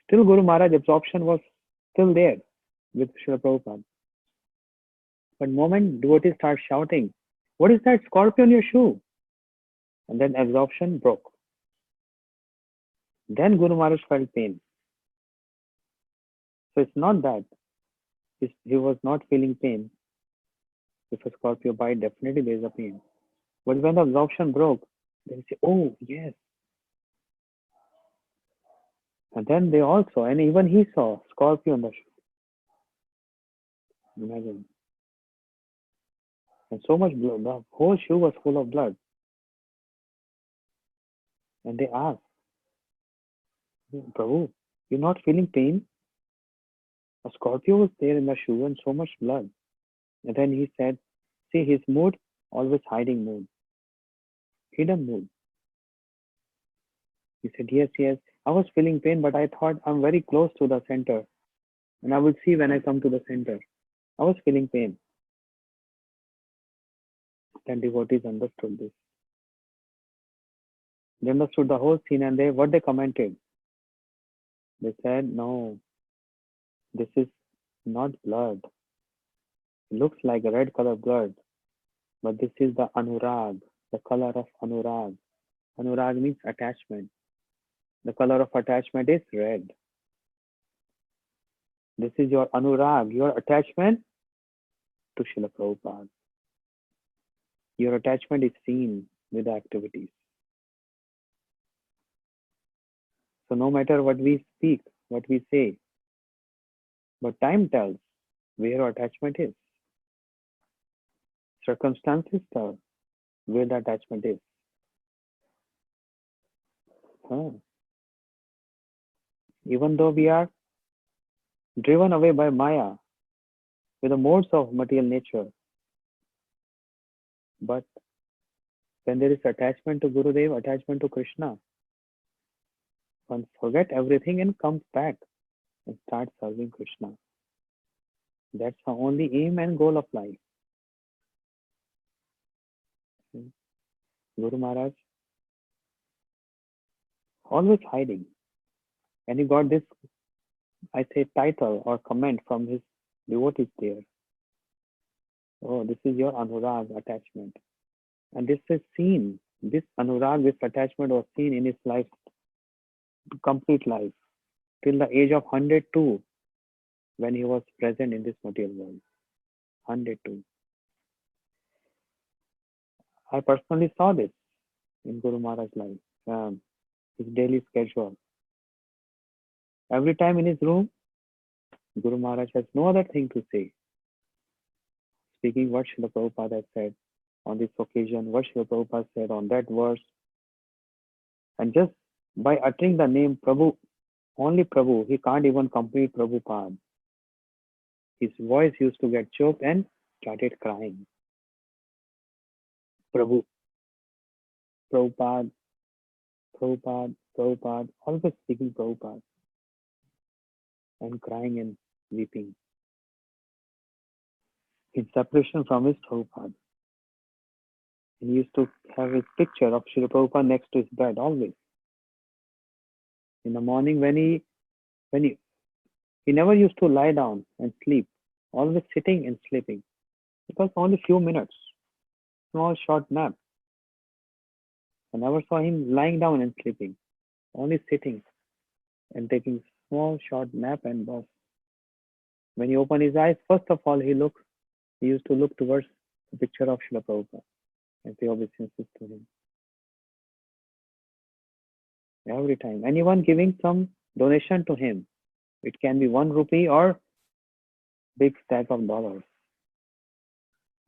Still Guru Maharaj absorption was still there with Srila Prabhupada. But moment devotees start shouting, "What is that Scorpio on your shoe?" And then absorption broke. Then Guru Maharaj felt pain. So it's not that he was not feeling pain. If a Scorpio bite, definitely there is a pain. But when the absorption broke, they say, "Oh, yes." And then they also, and even he saw Scorpio on the shoe. Imagine. And so much blood. The whole shoe was full of blood. And they asked, "Prabhu, You're not feeling pain? A Scorpio was there in the shoe and so much blood. And then he said, see his mood, always hiding mood, hidden mood. He said, yes, yes, I was feeling pain, but I thought I'm very close to the center. And I will see when I come to the center. I was feeling pain. Then devotees understood this. They understood the whole scene and what they commented. They said, no, this is not blood. It looks like a red color blood, but this is the anurag, the color of anurag. Anurag means attachment. The color of attachment is red. This is your anurag, your attachment to Srila Prabhupada. Your attachment is seen with the activities. So no matter what we speak, what we say, but time tells where our attachment is. Circumstances tell where the attachment is. Even though we are driven away by Maya with the modes of material nature, but when there is attachment to Gurudev, attachment to Krishna, one forget everything and comes back and starts serving Krishna. That's the only aim and goal of life. Guru Maharaj, always hiding. And he got this, I say, title or comment from his devotees there. Oh, this is your Anurag attachment. And this is seen, this Anurag, this attachment was seen in his life, complete life, till the age of 102, when he was present in this material world. 102. I personally saw this in Guru Maharaj's life, his daily schedule. Every time in his room, Guru Maharaj has no other thing to say. Speaking what Srila Prabhupada said on this occasion, what Srila Prabhupada said on that verse. And just by uttering the name Prabhu, only Prabhu, he can't even complete Prabhupada. His voice used to get choked and started crying. Prabhu, Prabhupada, Prabhupada, Prabhupada, always speaking Prabhupada and crying and weeping in separation from his Prabhupada. And he used to have his picture of Srila Prabhupada next to his bed always. In the morning when he never used to lie down and sleep, always sitting and sleeping. It was only few minutes, small short nap. I never saw him lying down and sleeping, only sitting and taking small short nap and bus. When he opened his eyes, first of all he used to look towards the picture of Srila Prabhupada and pay obeisances to him. Every time. Anyone giving some donation to him, it can be 1 rupee or big stack of dollars.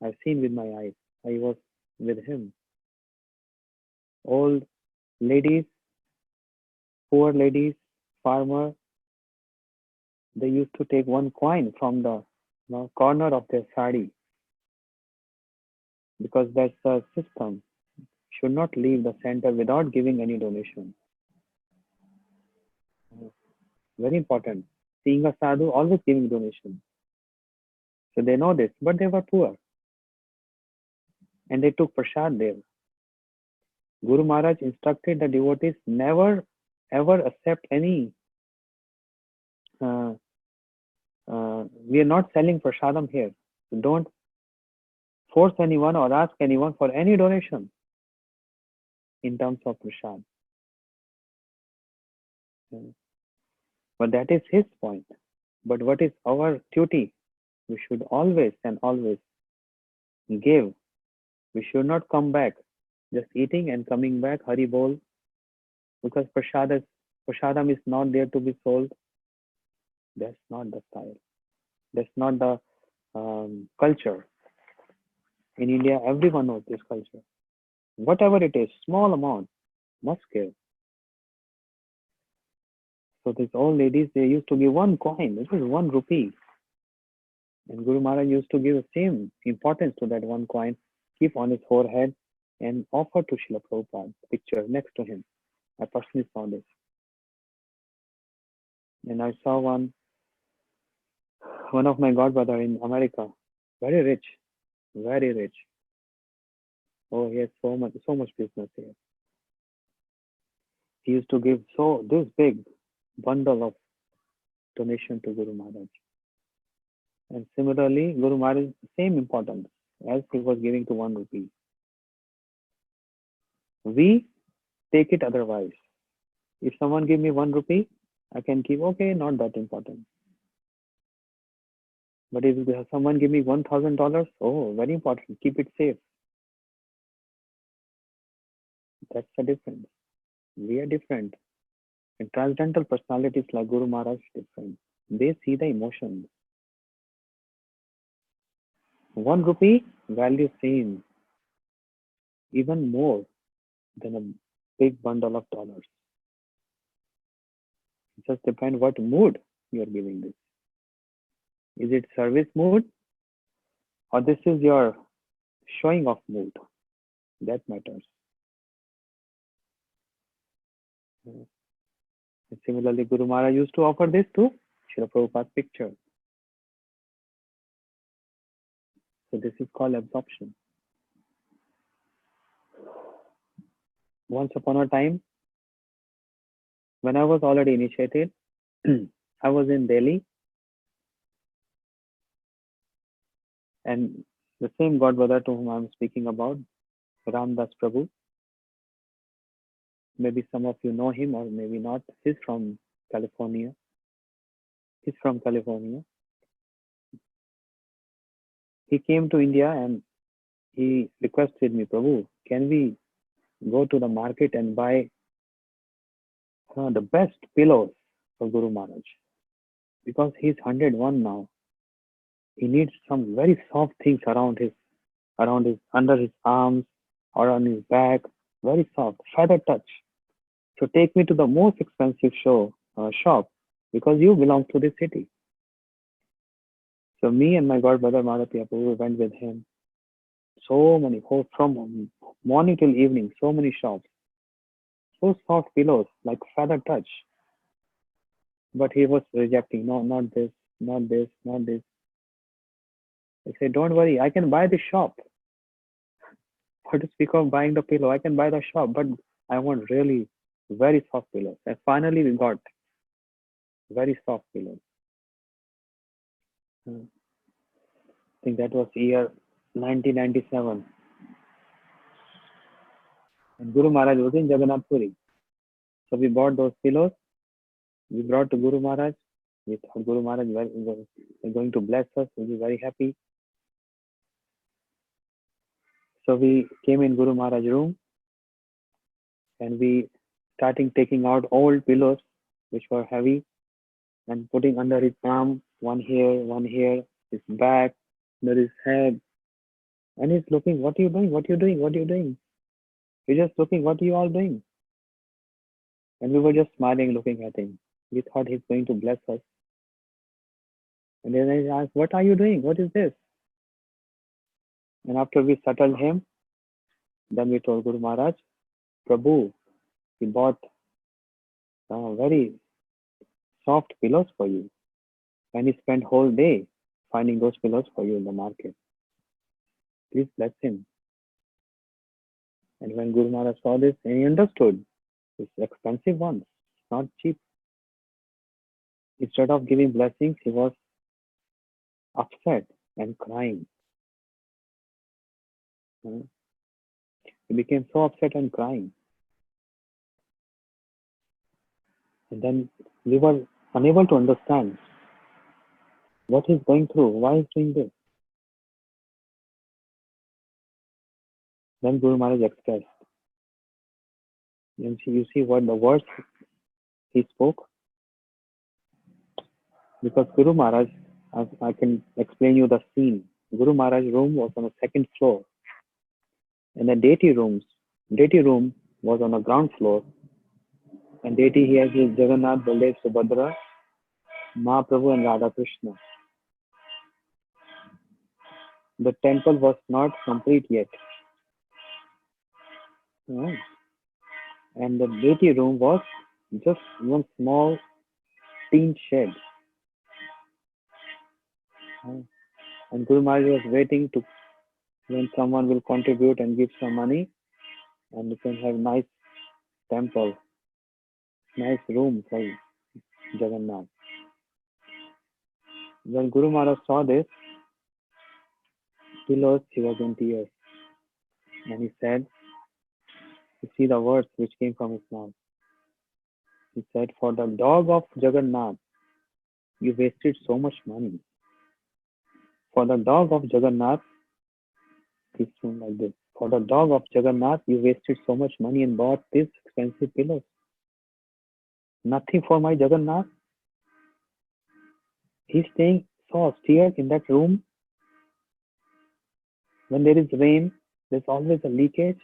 I've seen with my eyes. I was with him. Old ladies, poor ladies, farmer, they used to take 1 coin from the corner of their sari, because that's the system. Should not leave the center without giving any donation. Very important. Seeing a sadhu, always giving donation. So they know this, but they were poor. And they took prasad there. Guru Maharaj instructed the devotees never ever accept any. We are not selling prasadam here. So don't force anyone or ask anyone for any donation in terms of prasad. But that is his point. But what is our duty? We should always and always give. We should not come back just eating and coming back, Hari Bol, because prasadam is not there to be sold. That's not the style. That's not the culture. In India, everyone knows this culture. Whatever it is, small amount, must give. So these old ladies, they used to give one coin. It was 1 rupee. And Guru Maharaj used to give the same importance to that one coin, keep on his forehead, and offer to Srila Prabhupada picture next to him. I personally saw this. And I saw one of my godbrother in America, very rich, very rich. Oh, he has so much business here. He used to give this big bundle of donation to Guru Maharaj. And similarly, Guru Maharaj, same importance as he was giving to 1 rupee. We take it otherwise. If someone give me 1 rupee, I can keep, okay, not that important. But if someone give me $1,000, oh, very important, keep it safe. That's the difference. We are different. And transcendental personalities like Guru Maharaj different. They see the emotions. 1 rupee value same, even more than a big bundle of dollars. It just depends what mood you are giving this. Is it service mood or this is your showing off mood? That matters. And similarly, Guru Maharaj used to offer this to Srila Prabhupada's picture. So this is called absorption. Once upon a time, when I was already initiated, I was in Delhi, and the same godbrother to whom I'm speaking about, Ramdas Prabhu, maybe some of you know him or maybe not. He's from California. He came to India and he requested me, Prabhu, can we go to the market and buy the best pillows for Guru Maharaj? Because he's 101 now. He needs some very soft things around his, under his arms or on his back, very soft, feather touch. So take me to the most expensive shop because you belong to this city. So me and my godbrother Madhapiya Prabhu went with him. So many, from morning till evening, so many shops. So soft pillows, like feather touch. But he was rejecting, no, not this, not this, not this. I said, don't worry, I can buy the shop. What to speak of buying the pillow? I can buy the shop, but I want really very soft pillows. And finally we got very soft pillows. I think that was year 1997. And Guru Maharaj was in Jagannath Puri. So we bought those pillows. We brought to Guru Maharaj. We thought Guru Maharaj is going to bless us. We'll be very happy. So we came in Guru Maharaj room and we starting taking out old pillows which were heavy and putting under his arm, one here, his back, under his head. And he's looking, what are you doing? What are you doing? What are you doing? He's just looking, what are you all doing? And we were just smiling, looking at him. We thought he's going to bless us. And then I asked, what are you doing? What is this? And after we settled him, then we told Guru Maharaj, Prabhu, he bought very soft pillows for you. And he spent whole day finding those pillows for you in the market. Please bless him. And when Guru Maharaj saw this, he understood it's expensive ones, not cheap. Instead of giving blessings, he was upset and crying. He became so upset and crying. And then we were unable to understand what he's going through, why he's doing this. Then Guru Maharaj expressed. You see what the words he spoke? Because Guru Maharaj, I can explain you the scene. Guru Maharaj's room was on the second floor. And the deity room was on the ground floor. And deity he has is Jagannath, Baldev, Subhadra, Mahaprabhu and Radha Krishna. The temple was not complete yet. Hmm. And the deity room was just one small tin shed. Hmm. And Guru Maharaj was waiting to when someone will contribute and give some money, and you can have nice temple, nice room for Jagannath. When Guru Maharaj saw this, he was in tears, and he said, "You see the words which came from his mouth." He said, "For the dog of Jagannath, you wasted so much money. For the dog of Jagannath, this one like this. For the dog of Jagannath, you wasted so much money and bought these expensive pillows. Nothing for my Jagannath." He's staying so austere in that room. When there is rain, there's always a leakage.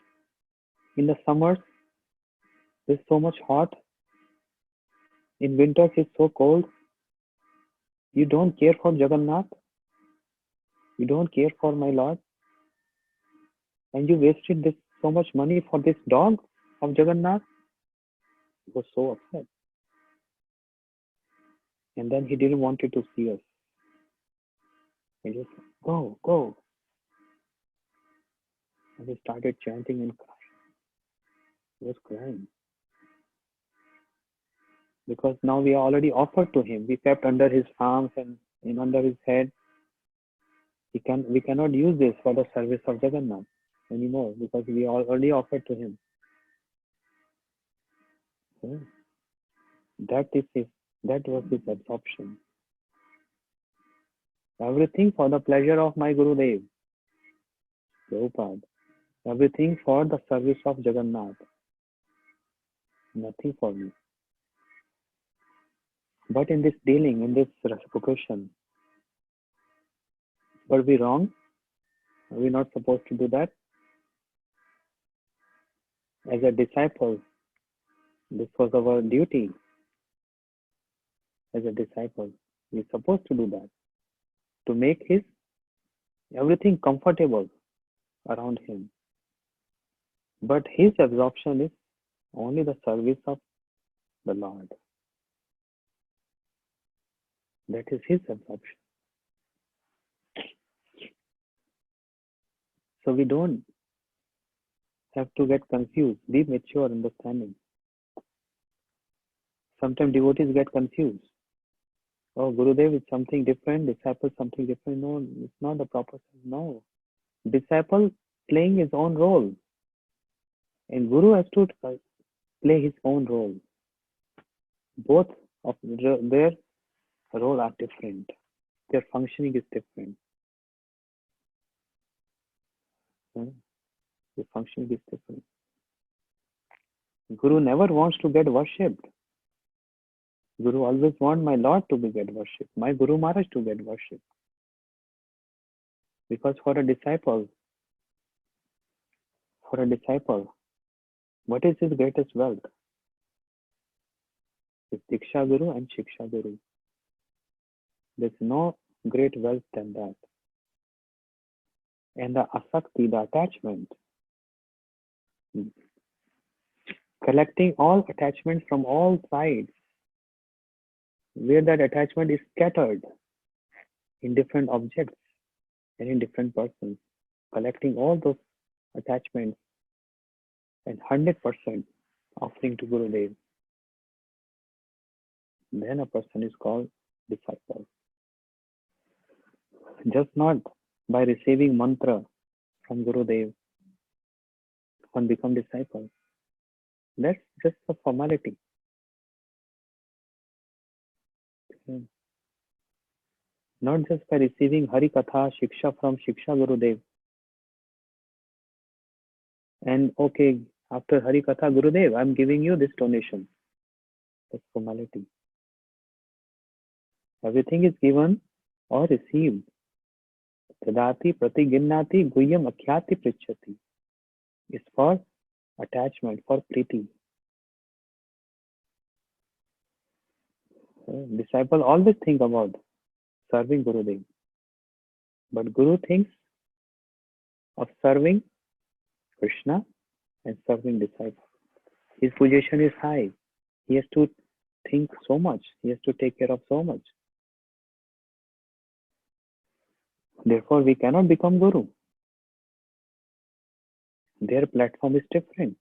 In the summers, there's so much hot. In winters, it's so cold. You don't care for Jagannath. You don't care for my Lord. And you wasted this so much money for this dog of Jagannath. He was so upset. And then he didn't want to see us. He just go, go. And he started chanting and crying. He was crying. Because now we are already offered to him. We kept under his arms and under his head. We cannot use this for the service of Jagannath anymore because we are already offered to him. So that was his absorption. Everything for the pleasure of my Gurudev, Prabhupada. Everything for the service of Jagannath. Nothing for me. But in this dealing, in this reciprocation, were we wrong? Are we not supposed to do that? As a disciple, this was our duty. As a disciple, we're supposed to do that. To make everything comfortable around him. But his absorption is only the service of the Lord. That is his absorption. So we don't have to get confused. Be mature understanding. Sometimes devotees get confused. Oh, Gurudev is something different, disciple something different. No, it's not the proper thing. No. Disciple playing his own role. And Guru has to play his own role. Both of their role are different. Their functioning is different. The functioning is different. Guru never wants to get worshipped. Guru always wants my Lord to get worshipped, my Guru Maharaj to get worshipped. Because for a disciple, what is his greatest wealth? It's Diksha Guru and Shiksha Guru. There's no great wealth than that. And the asakti, the attachment, collecting all attachments from all sides, where that attachment is scattered in different objects and in different persons, collecting all those attachments and 100% offering to Gurudev, then a person is called disciple. Just not by receiving mantra from Gurudev, one become disciple. That's just a formality. Not just by receiving Hari Katha, Shiksha from Shiksha Gurudev. And okay, after Hari Katha Gurudev, I'm giving you this donation. That's formality. Everything is given or received. Pradati, Pratiginnati, Guhyam, Akhyati, Prichati. Is for attachment, for priti. Disciple always think about serving Gurudev, but Guru thinks of serving Krishna and serving disciple. His position is high. He has to think so much. He has to take care of so much. Therefore, we cannot become Guru. Their platform is different.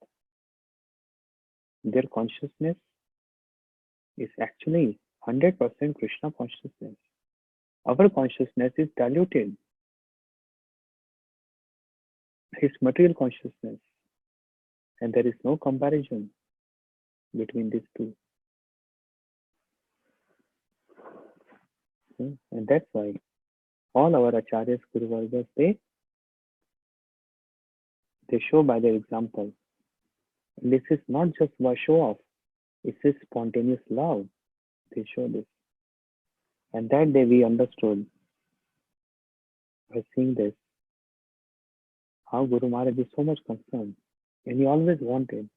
Their consciousness is actually 100% Krishna consciousness. Our consciousness is diluted. His material consciousness. And there is no comparison between these two. And that's why all our acharyas, Guru Vargas, they show by their example. This is not just a show off, it's a spontaneous love. They show this. And that day we understood by seeing this how Guru Maharaj is so much concerned. And he always wanted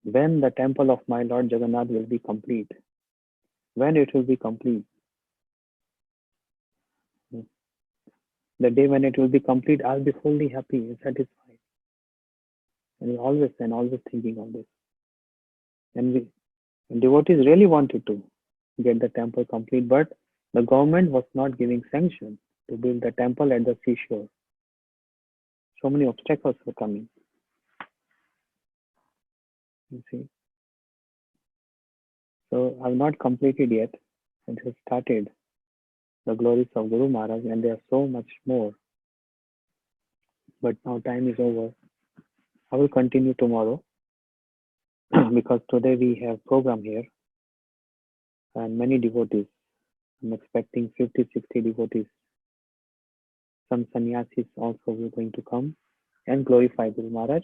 when the temple of my Lord Jagannath will be complete. When it will be complete. The day when it will be complete, I'll be fully happy and satisfied. And he always thinking of this. And devotees really wanted to get the temple complete, but the government was not giving sanction to build the temple at the seashore. So many obstacles were coming. You see. So I've not completed yet. I just started the glories of Guru Maharaj, and there are so much more. But now time is over. I will continue tomorrow because today we have program here and many devotees. I'm expecting 50, 60 devotees. Some sannyasis also will going to come and glorify Guru Maharaj.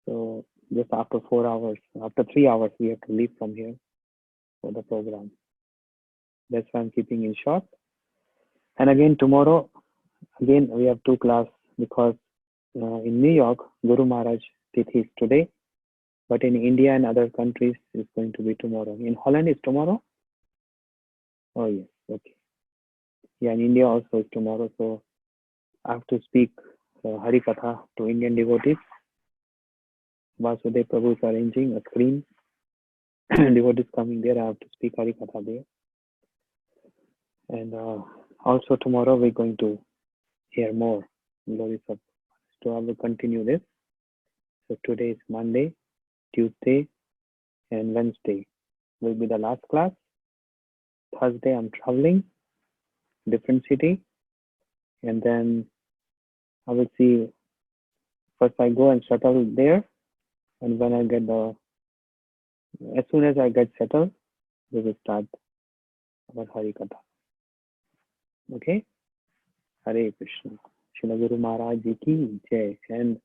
So just after 4 hours, after 3 hours, we have to leave from here for the program. That's why I'm keeping it short. And again, tomorrow, again, we have 2 classes because in New York, Guru Maharaj Tithi is today, but in India and other countries, it's going to be tomorrow. In Holland, is tomorrow? Oh, yes, okay. Yeah, in India also is tomorrow, so I have to speak Hari Katha to Indian devotees. Vasudev Prabhu is arranging a screen. Devotees coming there, I have to speak Hari Katha there. And also tomorrow we're going to hear more glories of. So I will continue this. So today is Monday, Tuesday, and Wednesday will be the last class. Thursday I'm traveling, different city, and then I will see. First I go and settle there, and when I get as soon as I get settled, we will start our Hari Katha. Okay? Hare Krishna. Srila Guru Maharaj Ji ki Jai. And